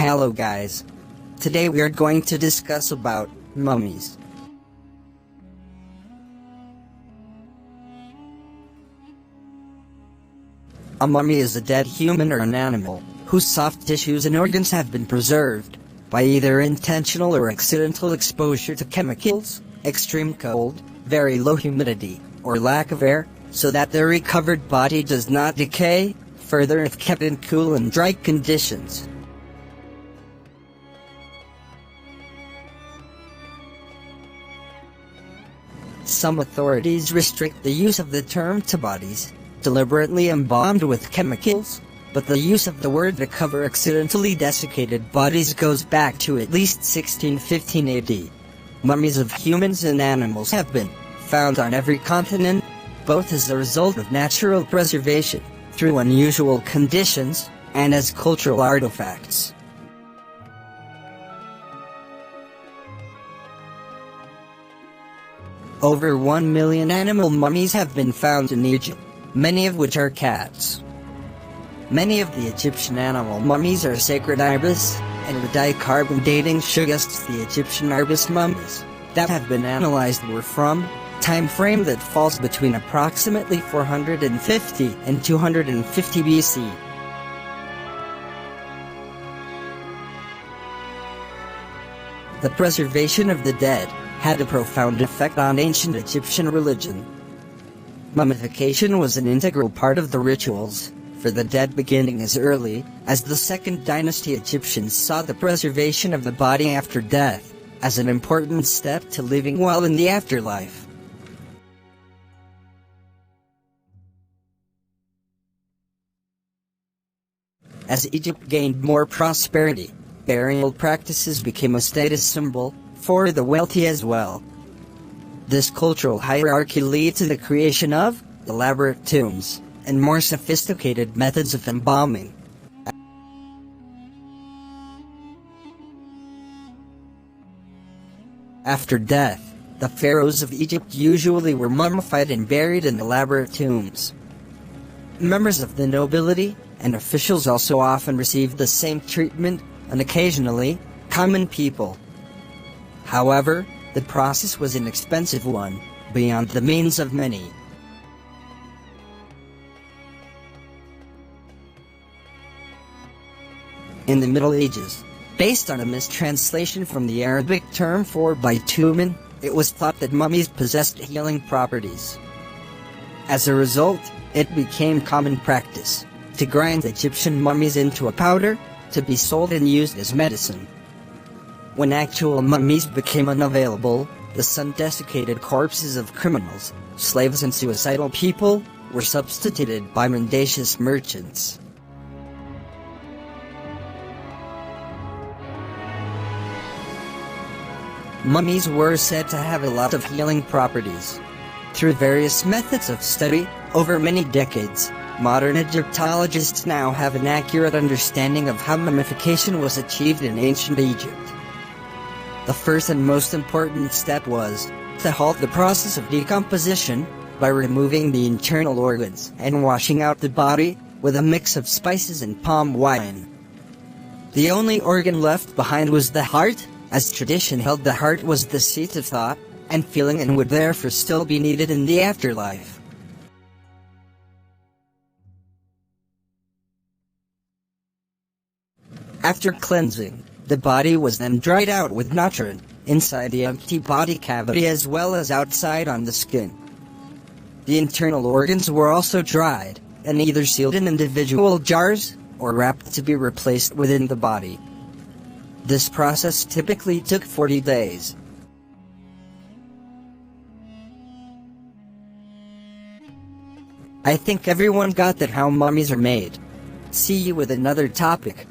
Hello guys. Today we are going to discuss about mummies. A mummy is a dead human or an animal whose soft tissues and organs have been preserved by either intentional or accidental exposure to chemicals, extreme cold, very low humidity, or lack of air, so that the recovered body does not decay further if kept in cool and dry conditions. Some authorities restrict the use of the term to bodies deliberately embalmed with chemicals, but the use of the word to cover accidentally desiccated bodies goes back to at least 1615 AD. Mummies of humans and animals have been found on every continent, both as a result of natural preservation, through unusual conditions, and as cultural artifacts. Over 1 million animal mummies have been found in Egypt, many of which are cats. Many of the Egyptian animal mummies are sacred ibis, and radiocarbon dating suggests the Egyptian ibis mummies that have been analyzed were from time frame that falls between approximately 450 and 250 BC. The preservation of the dead had a profound effect on ancient Egyptian religion. Mummification was an integral part of the rituals for the dead, beginning as early as the Second Dynasty. Egyptians saw the preservation of the body after death as an important step to living well in the afterlife. As Egypt gained more prosperity, burial practices became a status symbol for the wealthy as well. This cultural hierarchy led to the creation of elaborate tombs and more sophisticated methods of embalming. After death, the pharaohs of Egypt usually were mummified and buried in elaborate tombs. Members of the nobility and officials also often received the same treatment, and occasionally, common people. However, the process was an expensive one, beyond the means of many. In the Middle Ages, based on a mistranslation from the Arabic term for bitumen, it was thought that mummies possessed healing properties. As a result, it became common practice to grind Egyptian mummies into a powder to be sold and used as medicine. When actual mummies became unavailable, the sun-desiccated corpses of criminals, slaves and suicidal people were substituted by mendacious merchants. Mummies were said to have a lot of healing properties. Through various methods of study, over many decades, modern Egyptologists now have an accurate understanding of how mummification was achieved in ancient Egypt. The first and most important step was to halt the process of decomposition by removing the internal organs and washing out the body with a mix of spices and palm wine. The only organ left behind was the heart, as tradition held the heart was the seat of thought and feeling and would therefore still be needed in the afterlife. After cleansing, the body was then dried out with natron, inside the empty body cavity as well as outside on the skin. The internal organs were also dried, and either sealed in individual jars, or wrapped to be replaced within the body. This process typically took 40 days. I think everyone got that how mummies are made. See you with another topic.